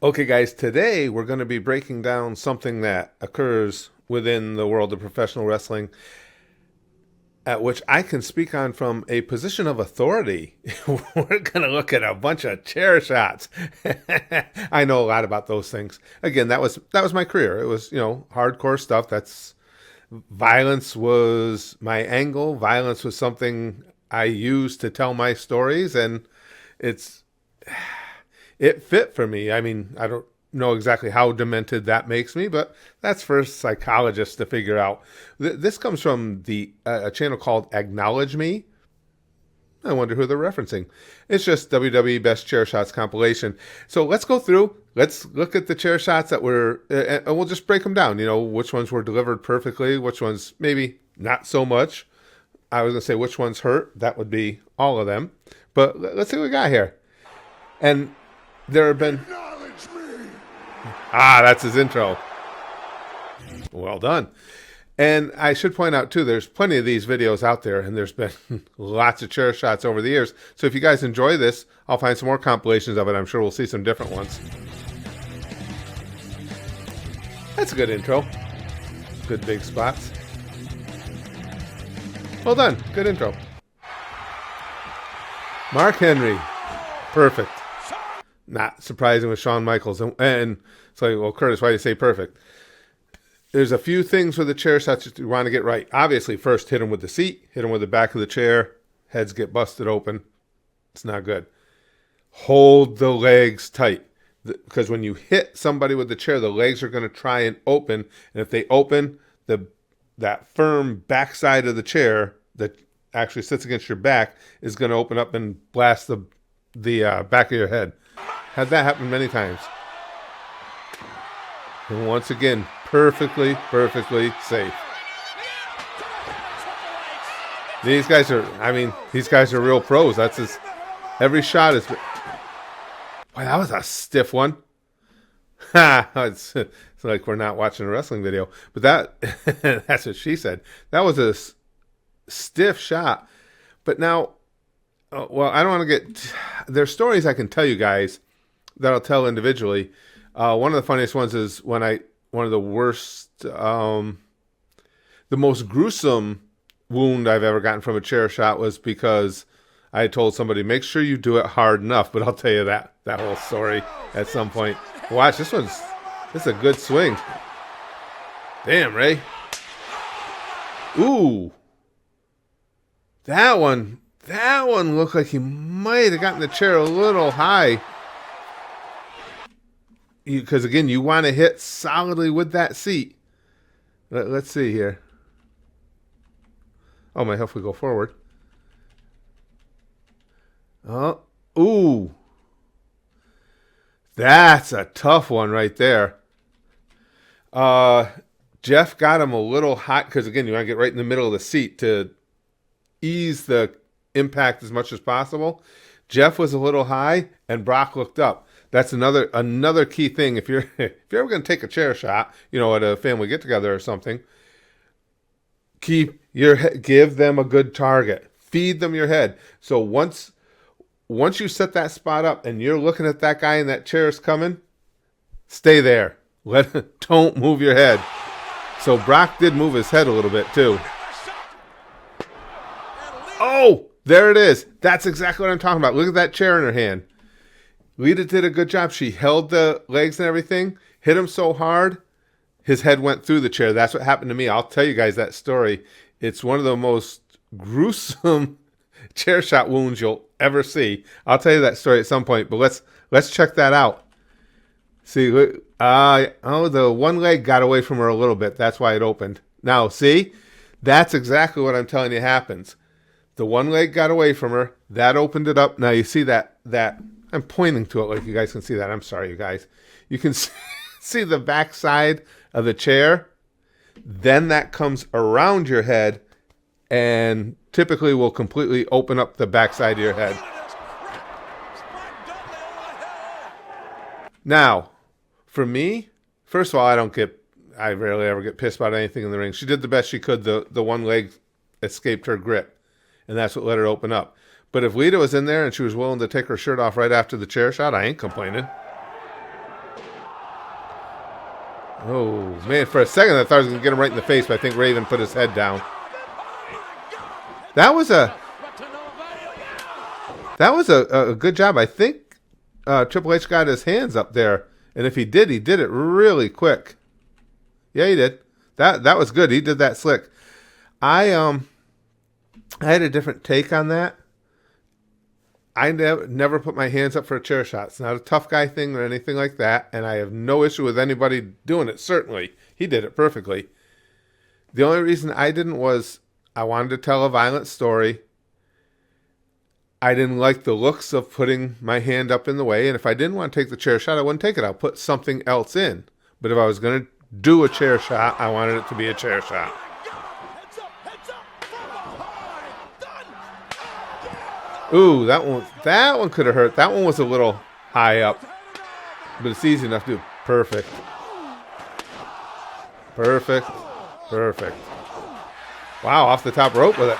Okay, guys, today we're going to be breaking down something that occurs within the world of professional wrestling, at which I can speak on from a position of authority. We're going to look at a bunch of chair shots. I know a lot about those things. Again, that was my career. It was, hardcore stuff. That's violence was my angle. Violence was something I used to tell my stories, and it fit for me. I mean, I don't know exactly how demented that makes me, but that's for psychologists to figure out. This comes from a channel called Acknowledge Me. I wonder who they're referencing. It's just WWE Best Chair Shots compilation. So let's go through. Let's look at the chair shots that were, and we'll just break them down. Which ones were delivered perfectly, which ones maybe not so much. I was going to say which ones hurt. That would be all of them. But let's see what we got here. And there have been... that's his intro. Well done. And I should point out, too, there's plenty of these videos out there, and there's been lots of chair shots over the years. So if you guys enjoy this, I'll find some more compilations of it. I'm sure we'll see some different ones. That's a good intro. Good big spots. Well done. Good intro. Mark Henry. Perfect. Not surprising with Shawn Michaels. And it's like, well, Curtis, why do you say perfect? There's a few things with the chair shots that you want to get right. Obviously, first hit them with the seat, hit them with the back of the chair, heads get busted open. It's not good. Hold the legs tight. Because when you hit somebody with the chair, the legs are going to try and open. And if they open, that firm backside of the chair that actually sits against your back is going to open up and blast the back of your head. Had that happen many times. And once again, perfectly safe. These guys are real pros. Every shot is... Wow, that was a stiff one. It's like we're not watching a wrestling video. But that's what she said. That was a stiff shot. But now, I don't want to get... There's stories I can tell you guys that I'll tell individually. One of the funniest ones is one of the worst, the most gruesome wound I've ever gotten from a chair shot was because I had told somebody, make sure you do it hard enough. But I'll tell you that whole story at some point. Watch, this is a good swing. Damn, Ray. Ooh. That one looked like he might have gotten the chair a little high. Because, again, you want to hit solidly with that seat. Let's see here. Oh, might help we go forward. Oh, ooh. That's a tough one right there. Jeff got him a little hot because, again, you want to get right in the middle of the seat to ease the impact as much as possible. Jeff was a little high, and Brock looked up. That's another key thing. If you're ever going to take a chair shot, at a family get together or something, give them a good target. Feed them your head. So once you set that spot up and you're looking at that guy and that chair is coming, stay there. Don't move your head. So Brock did move his head a little bit too. Oh, there it is. That's exactly what I'm talking about. Look at that chair in her hand. Lita did a good job. She held the legs and everything, hit him so hard, his head went through the chair. That's what happened to me. I'll tell you guys that story. It's one of the most gruesome chair shot wounds you'll ever see. I'll tell you that story at some point, but let's check that out. See, the one leg got away from her a little bit. That's why it opened. Now, see, that's exactly what I'm telling you happens. The one leg got away from her. That opened it up. Now you see that. I'm pointing to it like you guys can see that. I'm sorry, you guys. You can see the back side of the chair. Then that comes around your head and typically will completely open up the back side of your head. Now, for me, first of all, I rarely ever get pissed about anything in the ring. She did the best she could. The one leg escaped her grip, and that's what let her open up. But if Lita was in there and she was willing to take her shirt off right after the chair shot, I ain't complaining. Oh, man, for a second I thought I was going to get him right in the face, but I think Raven put his head down. That was a good job. I think Triple H got his hands up there, and if he did it really quick. Yeah, he did. That was good. He did that slick. I had a different take on that. I never put my hands up for a chair shot. It's not a tough guy thing or anything like that, and I have no issue with anybody doing it, certainly. He did it perfectly. The only reason I didn't was I wanted to tell a violent story. I didn't like the looks of putting my hand up in the way, and if I didn't want to take the chair shot, I wouldn't take it. I'll put something else in. But if I was going to do a chair shot, I wanted it to be a chair shot. Ooh, that one could have hurt. That one was a little high up, but it's easy enough to do. Perfect. Perfect. Perfect. Wow, off the top rope with it.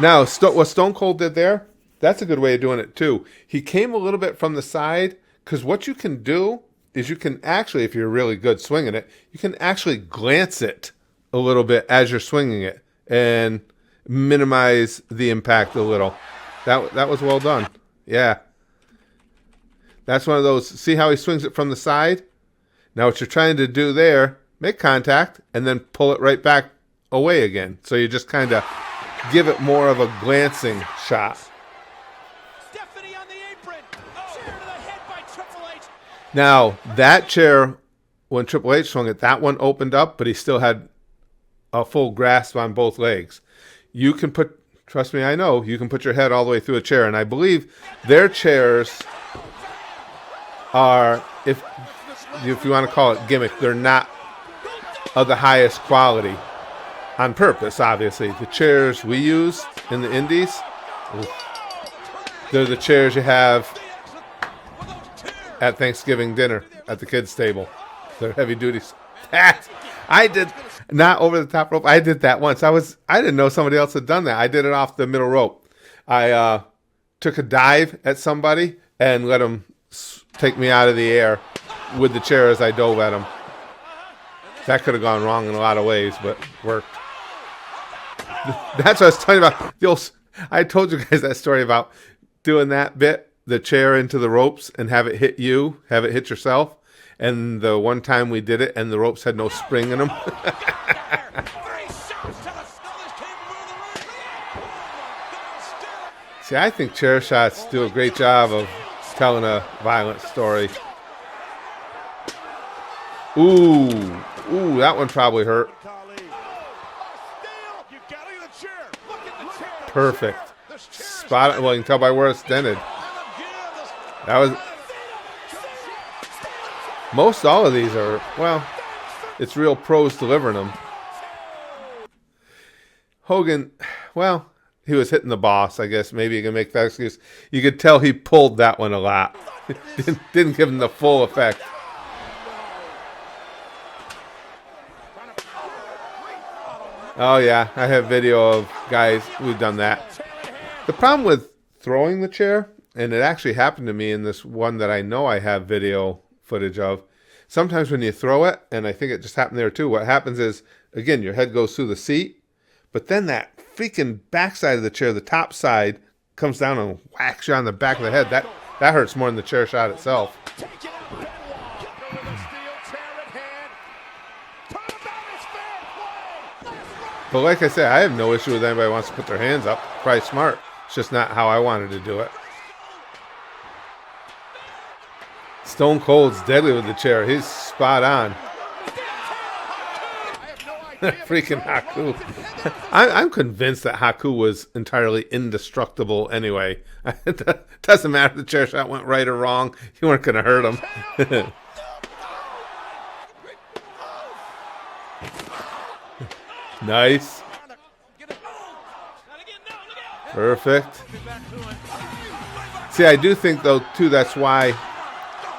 Now, what Stone Cold did there, that's a good way of doing it too. He came a little bit from the side, because what you can do is you can actually, if you're really good swinging it, you can actually glance it a little bit as you're swinging it and minimize the impact a little. That was well done. Yeah. That's one of those, see how he swings it from the side? Now what you're trying to do there, make contact and then pull it right back away again. So you just kind of give it more of a glancing shot. Stephanie on the apron. Chair to the head by Triple H. Now, that chair, when Triple H swung it, that one opened up, but he still had a full grasp on both legs. You can put, trust me, I know, you can put your head all the way through a chair. And I believe their chairs are, if you want to call it gimmick, they're not of the highest quality. On purpose, obviously. The chairs we use in the indies, they're the chairs you have at Thanksgiving dinner at the kids' table. They're heavy duties. I did not over the top rope. I did that once. I didn't know somebody else had done that. I did it off the middle rope. I took a dive at somebody and let them take me out of the air with the chair as I dove at them. That could have gone wrong in a lot of ways, but worked. That's what I was talking about. I told you guys that story about doing that bit, the chair into the ropes and have it hit yourself. And the one time we did it and the ropes had no spring in them. See, I think chair shots do a great job of telling a violent story. Ooh, that one probably hurt. Perfect. Spot it. Well, you can tell by where it's dented. That was... Most all of these are, well, it's real pros delivering them. Hogan, well, he was hitting the boss, I guess. Maybe you can make that excuse. You could tell he pulled that one a lot. Didn't give him the full effect. Oh, yeah, I have video of guys who've done that. The problem with throwing the chair, and it actually happened to me in this one that I know I have video footage of, sometimes when you throw it, and I think it just happened there too, what happens is, again, your head goes through the seat, but then that freaking backside of the chair, the top side, comes down and whacks you on the back of the head. That hurts more than the chair shot itself. But like I said, I have no issue with anybody who wants to put their hands up. Probably smart. It's just not how I wanted to do it. Stone Cold's deadly with the chair. He's spot on. Freaking Haku. I'm convinced that Haku was entirely indestructible anyway. It doesn't matter if the chair shot went right or wrong. You weren't going to hurt him. Nice. Perfect. See, I do think, though, too, that's why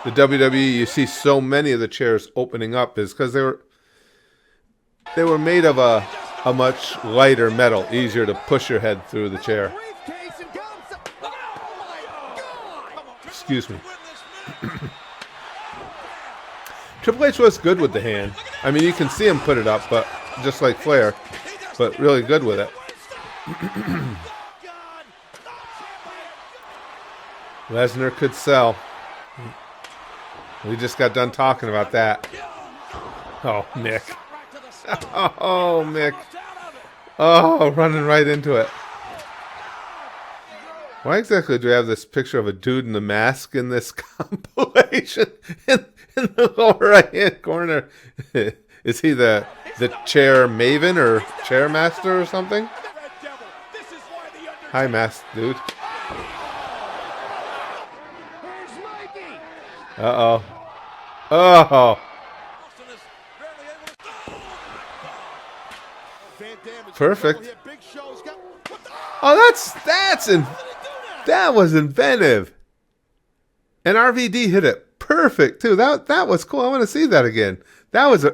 the WWE, you see so many of the chairs opening up, is because they were made of a much lighter metal, easier to push your head through the chair. Excuse me. Triple H was good with the hand. I mean, you can see him put it up, but just like Flair, but really good with it. Lesnar could sell. We just got done talking about that. Oh, Mick. Oh, Mick. Oh, running right into it. Why exactly do we have this picture of a dude in a mask in this compilation in the lower right-hand corner? Is he the chair maven or chair master or something? Hi, mask dude. Uh-oh. Oh. Perfect. Oh, that was inventive. And RVD hit it perfect too. That was cool. I want to see that again. That was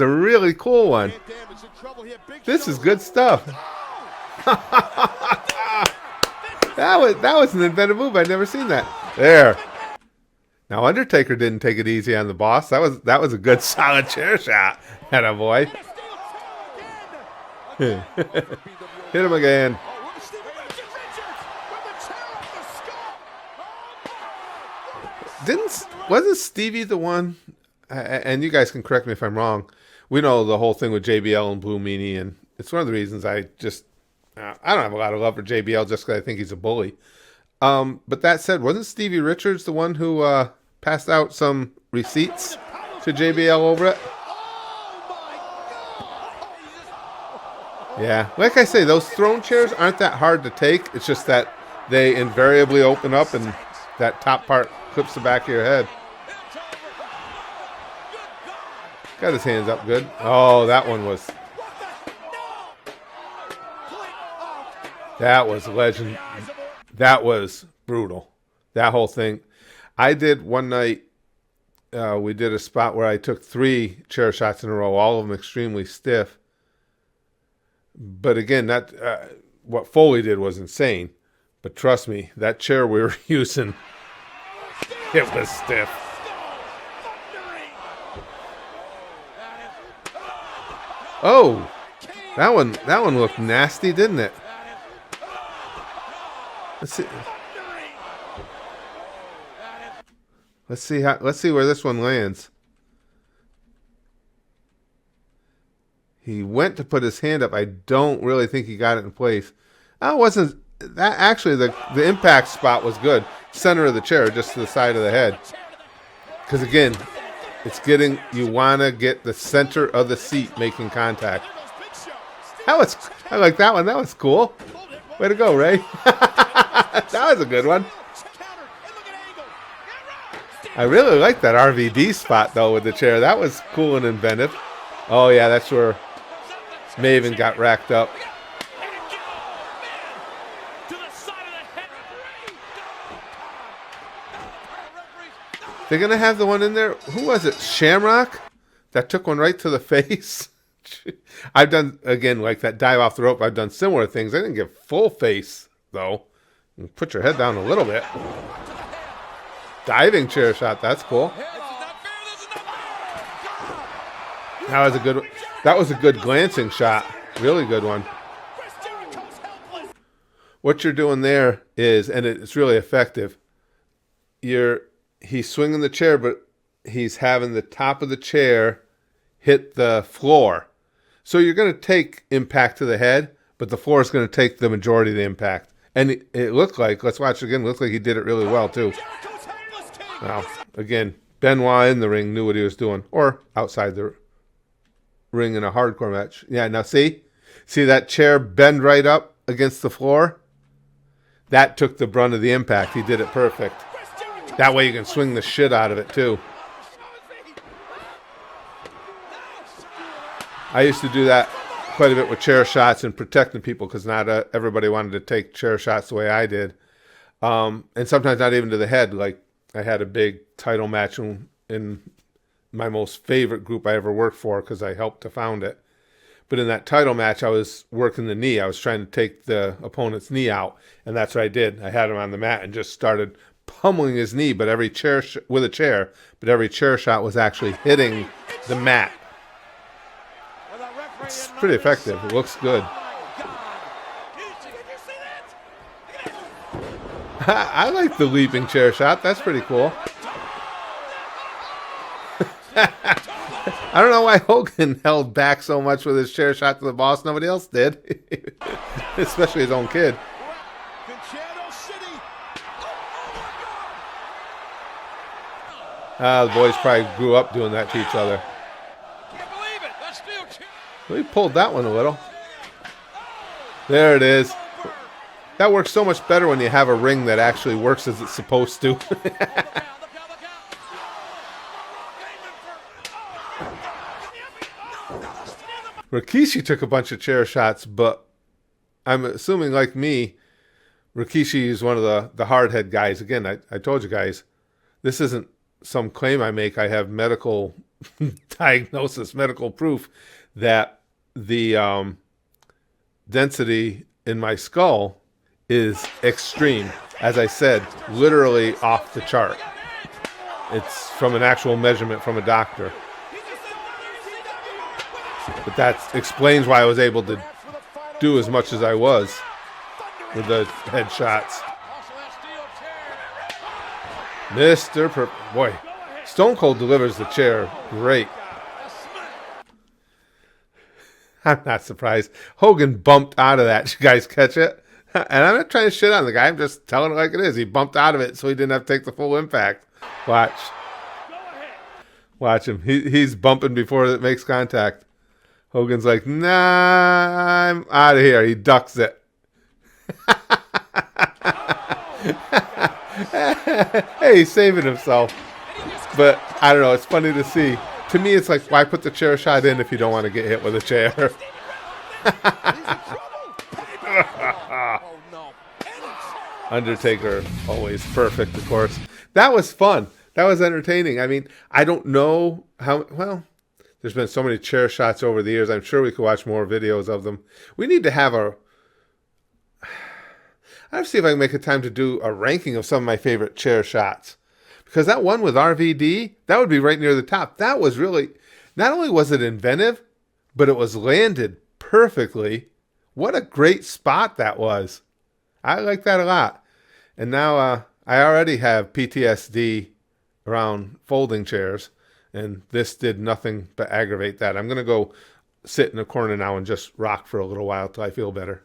a really cool one. This is good stuff. That was an inventive move. I'd never seen that. There. Now Undertaker didn't take it easy on the boss. That was a good solid chair shot. Atta boy. Hit him again. Wasn't Stevie the one? And you guys can correct me if I'm wrong. We know the whole thing with JBL and Blue Meanie, and it's one of the reasons I don't have a lot of love for JBL just because I think he's a bully. But that said, wasn't Stevie Richards the one who passed out some receipts to JBL over it? Yeah, like I say, those throne chairs aren't that hard to take. It's just that they invariably open up and that top part clips the back of your head. Got his hands up good. Oh, that was legend. That was brutal. That whole thing. I did one night, we did a spot where I took 3 chair shots in a row, all of them extremely stiff. But again, what Foley did was insane. But trust me, that chair we were using, it was stiff. Oh, that one looked nasty, didn't it? Let's see where this one lands. He went to put his hand up. I don't really think he got it in place. That wasn't that actually the impact spot was good. Center of the chair, just to the side of the head. Because again, you want to get the center of the seat making contact. I like that one. That was cool. Way to go, Ray. That was a good one. I really like that RVD spot, though, with the chair. That was cool and inventive. Oh, yeah, that's where Maven got racked up. They're going to have the one in there. Who was it? Shamrock? That took one right to the face? I've done, again, like that dive off the rope. I've done similar things. I didn't get full face, though. And put your head down a little bit. Diving chair shot. That's cool. That was a good glancing shot. Really good one. What you're doing there is, and it's really effective, he's swinging the chair, but he's having the top of the chair hit the floor. So you're going to take impact to the head, but the floor is going to take the majority of the impact. And it looked like, let's watch it again, it looked like he did it really well too. Now, again, Benoit in the ring knew what he was doing, or outside the ring in a hardcore match. Yeah, now see that chair bend right up against the floor? That took the brunt of the impact. He did it perfect. That way you can swing the shit out of it too. I used to do that quite a bit with chair shots and protecting people because not everybody wanted to take chair shots the way I did. And sometimes not even to the head. Like I had a big title match in my most favorite group I ever worked for because I helped to found it. But in that title match, I was working the knee. I was trying to take the opponent's knee out, and that's what I did. I had him on the mat and just started pummeling his knee, but every chair with a chair, but every chair shot was actually hitting the mat. It's pretty effective. It looks good. I like the leaping chair shot. That's pretty cool. I don't know why Hogan held back so much with his chair shot to the boss. Nobody else did. Especially his own kid. The boys probably grew up doing that to each other. We pulled that one a little. There it is. That works so much better when you have a ring that actually works as it's supposed to. Rikishi took a bunch of chair shots, but I'm assuming, like me, Rikishi is one of the hardhead guys. Again, I told you guys, this isn't some claim I make. I have medical diagnosis, medical proof that the density in my skull is extreme. As I said, literally off the chart. It's from an actual measurement from a doctor. But that explains why I was able to do as much as I was with the headshots. Boy, Stone Cold delivers the chair great. I'm not surprised. Hogan bumped out of that. Did you guys catch it? And I'm not trying to shit on the guy. I'm just telling it like it is. He bumped out of it so he didn't have to take the full impact. Watch him. He's bumping before it makes contact. Hogan's like, nah, I'm out of here. He ducks it. Hey, he's saving himself. But I don't know. It's funny to see. To me, it's like, why put the chair shot in if you don't want to get hit with a chair? Undertaker, always perfect, of course. That was fun. That was entertaining. I mean, I don't know how, well, there's been so many chair shots over the years. I'm sure we could watch more videos of them. We need to have I have to see if I can make a time to do a ranking of some of my favorite chair shots. Because that one with RVD, that would be right near the top. That was really, not only was it inventive, but it was landed perfectly. What a great spot that was. I like that a lot. And now I already have PTSD around folding chairs, and this did nothing but aggravate that. I'm going to go sit in a corner now and just rock for a little while till I feel better.